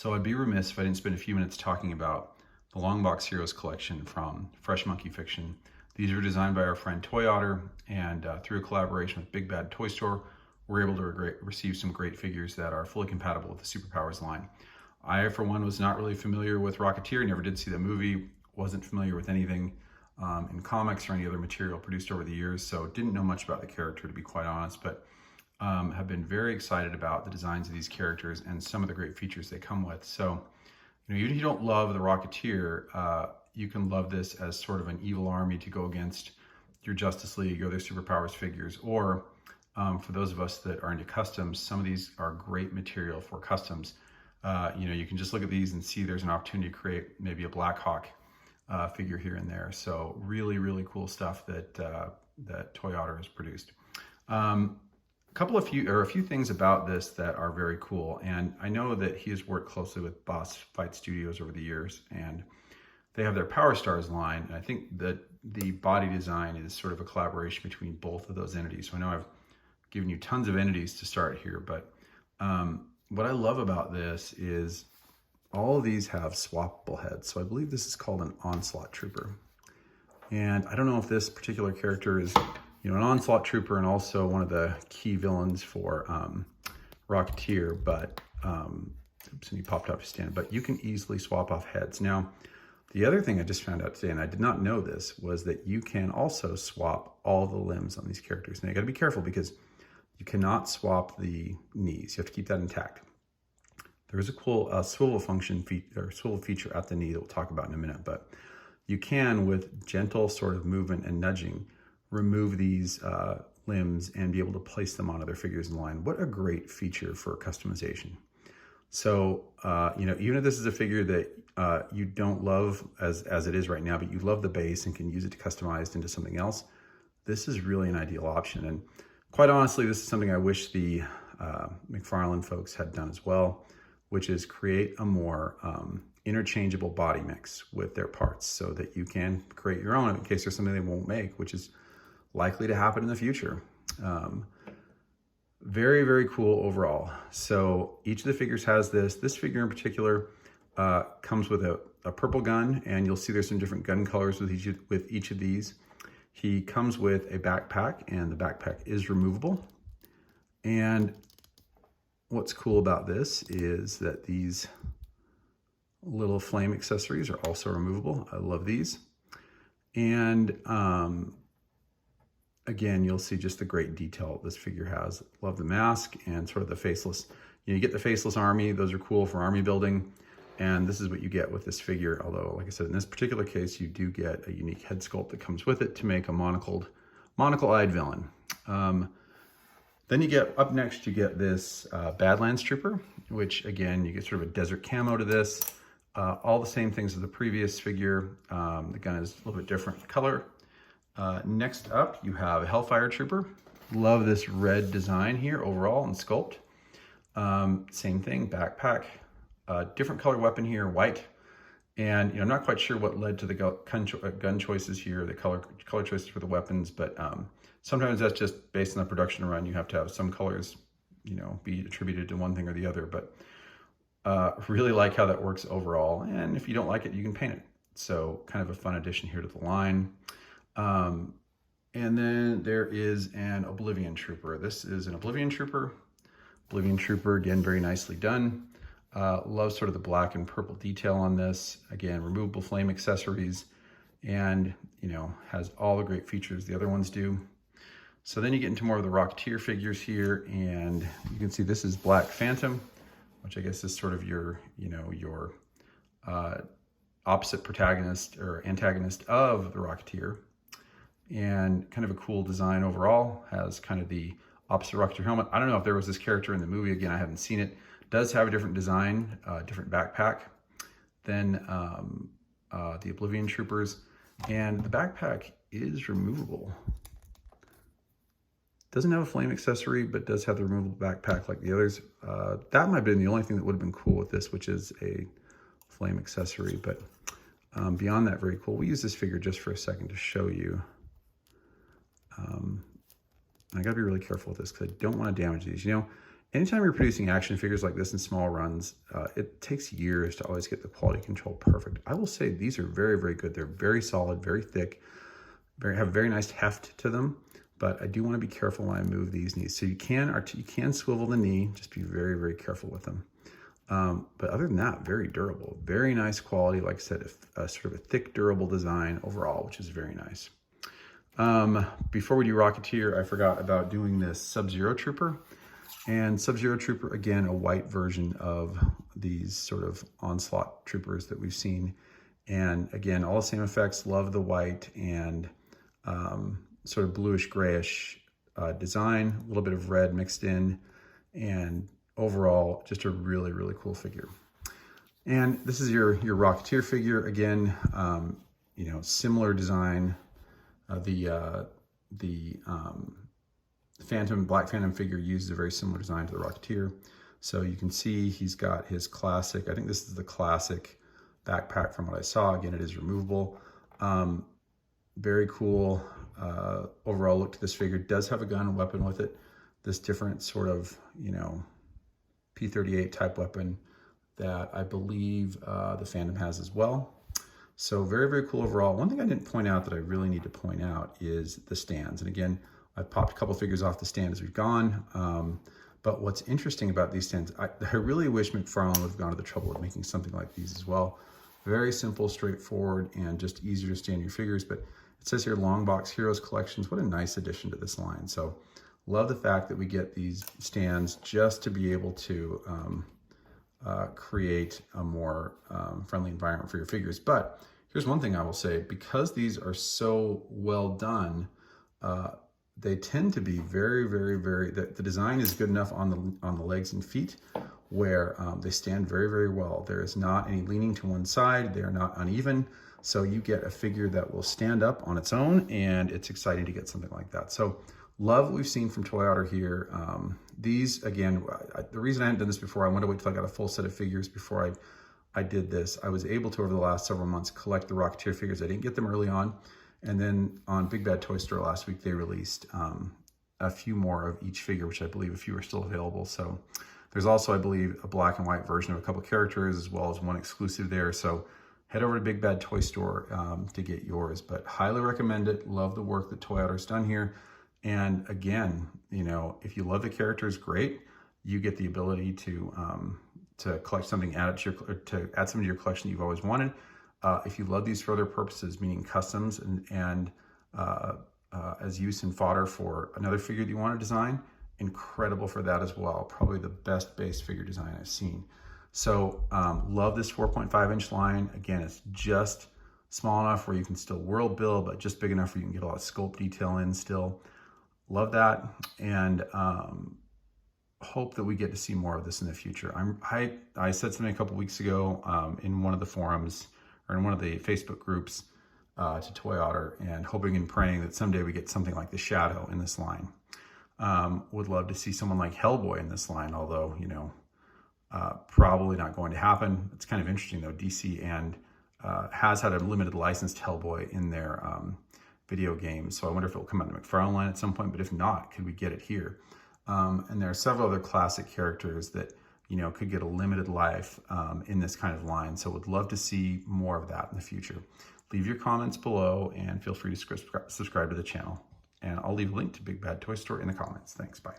So I'd be remiss if I didn't spend a few minutes talking about the Longbox Heroes collection from Fresh Monkey Fiction. These were designed by our friend ToyOtter, and through a collaboration with Big Bad Toy Store, we're able to receive some great figures that are fully compatible with the Superpowers line. I, for one, was not really familiar with Rocketeer, never did see the movie, wasn't familiar with anything in comics or any other material produced over the years, so didn't know much about the character, to be quite honest, but have been very excited about the designs of these characters and some of the great features they come with. So, even if you don't love the Rocketeer, you can love this as sort of an evil army to go against your Justice League or their Superpowers figures. Or for those of us that are into customs, some of these are great material for customs. You can just look at these and see there's an opportunity to create maybe a Black Hawk figure here and there. So really, really cool stuff that that ToyOtter has produced. A few things about this that are very cool, and I know that he has worked closely with Boss Fight Studios over the years, and they have their Power Stars line, and I think that the body design is sort of a collaboration between both of those entities. So I know I've given you tons of entities to start here, but what I love about this is all of these have swappable heads. So I believe this is called an Onslaught Trooper, and I don't know if this particular character is an Onslaught Trooper and also one of the key villains for Rocketeer, but, oops, and he popped off his stand, but you can easily swap off heads. Now, the other thing I just found out today, and I did not know this, was that you can also swap all the limbs on these characters. Now, you gotta be careful because you cannot swap the knees. You have to keep that intact. There is a cool swivel feature at the knee that we'll talk about in a minute, but you can, with gentle sort of movement and nudging, remove these limbs and be able to place them on other figures in the line. What a great feature for customization. So, even if this is a figure that you don't love as it is right now, but you love the base and can use it to customize into something else, this is really an ideal option. And quite honestly, this is something I wish the McFarlane folks had done as well, which is create a more interchangeable body mix with their parts so that you can create your own in case there's something they won't make, which is likely to happen in the future. Very, very cool overall. So each of the figures has this. This figure in particular comes with a purple gun, and you'll see there's some different gun colors with each of these. He comes with a backpack, and the backpack is removable. And what's cool about this is that these little flame accessories are also removable. I love these. And again, you'll see just the great detail this figure has. Love the mask and sort of the faceless. You get the faceless army. Those are cool for army building. And this is what you get with this figure. Although, like I said, in this particular case, you do get a unique head sculpt that comes with it to make a monocle-eyed villain. Then you get, up next, you get this Badlands Trooper, which again, you get sort of a desert camo to this. All the same things as the previous figure. The gun is a little bit different color. Next up, you have Hellfire Trooper. Love this red design here overall and sculpt. Same thing, backpack. Different color weapon here, white. And I'm not quite sure what led to the gun choices here, the color choices for the weapons, but sometimes that's just based on the production run. You have to have some colors, be attributed to one thing or the other. But really like how that works overall. And if you don't like it, you can paint it. So kind of a fun addition here to the line. And then there is an Oblivion Trooper. This is an Oblivion Trooper. Oblivion Trooper, again, very nicely done. Love sort of the black and purple detail on this. Again, removable flame accessories, and has all the great features the other ones do. So then you get into more of the Rocketeer figures here, and you can see this is Black Phantom, which I guess is sort of your opposite protagonist or antagonist of the Rocketeer. And kind of a cool design overall. Has kind of the opposite Rocketeer helmet. I don't know if there was this character in the movie. Again, I haven't seen it. Does have a different design, different backpack than the Oblivion Troopers. And the backpack is removable. Doesn't have a flame accessory, but does have the removable backpack like the others. That might have been the only thing that would have been cool with this, which is a flame accessory. But beyond that, very cool. We'll use this figure just for a second to show you. I gotta be really careful with this because I don't want to damage these. anytime you're producing action figures like this in small runs, it takes years to always get the quality control perfect. I will say these are very, very good. They're very solid, very thick, have very nice heft to them. But I do want to be careful when I move these knees. So you can swivel the knee, just be very, very careful with them. But other than that, very durable, very nice quality. Like I said, a sort of a thick, durable design overall, which is very nice. Before we do Rocketeer, I forgot about doing this Subzero Trooper. And Subzero Trooper, again, a white version of these sort of Onslaught Troopers that we've seen. And again, all the same effects, love the white and sort of bluish grayish design, a little bit of red mixed in, and overall, just a really, really cool figure. And this is your Rocketeer figure. Again, you know, similar design. The Black Phantom figure uses a very similar design to the Rocketeer. So you can see he's got his classic, I think this is the classic backpack from what I saw. Again, it is removable. Very cool overall look to this figure. Does have a gun and weapon with it. This different sort of, you know, P-38 type weapon that I believe the Phantom has as well. So very, very cool overall. One thing I didn't point out that I really need to point out is the stands. And again, I popped a couple figures off the stand as we've gone. But what's interesting about these stands, I really wish McFarlane would have gone to the trouble of making something like these as well. Very simple, straightforward, and just easier to stand your figures. But it says here, Longbox Heroes Collections. What a nice addition to this line. So love the fact that we get these stands just to be able to create a more friendly environment for your figures. But here's one thing I will say, because these are so well done, they tend to be very, very, very, the design is good enough on the legs and feet where they stand very, very well. There is not any leaning to one side. They are not uneven. So you get a figure that will stand up on its own, and it's exciting to get something like that. So love what we've seen from ToyOtter here. These, again, the reason I hadn't done this before, I wanted to wait till I got a full set of figures before I did this. I was able to, over the last several months, collect the Rocketeer figures. I didn't get them early on. And then on Big Bad Toy Store last week, they released a few more of each figure, which I believe a few are still available. So there's also, I believe, a black and white version of a couple characters, as well as one exclusive there. So head over to Big Bad Toy Store to get yours. But highly recommend it. Love the work that ToyOtter's done here. And again, you know, if you love the characters, great. You get the ability to collect something, to add something to your collection that you've always wanted. If you love these for other purposes, meaning customs and as use and fodder for another figure that you want to design, incredible for that as well. Probably the best base figure design I've seen. So love this 4.5 inch line. Again, it's just small enough where you can still world build, but just big enough where you can get a lot of sculpt detail in still. Love that. And hope that we get to see more of this in the future. I said something a couple weeks ago in one of the forums, or in one of the Facebook groups to ToyOtter, and hoping and praying that someday we get something like the Shadow in this line. Would love to see someone like Hellboy in this line, although, you know, probably not going to happen. It's kind of interesting though, DC and has had a limited licensed Hellboy in their video games. So I wonder if it will come out in the McFarlane line at some point, but if not, could we get it here? And there are several other classic characters that, you know, could get a limited life in this kind of line. So would love to see more of that in the future. Leave your comments below and feel free to subscribe to the channel. And I'll leave a link to Big Bad Toy Store in the comments. Thanks, bye.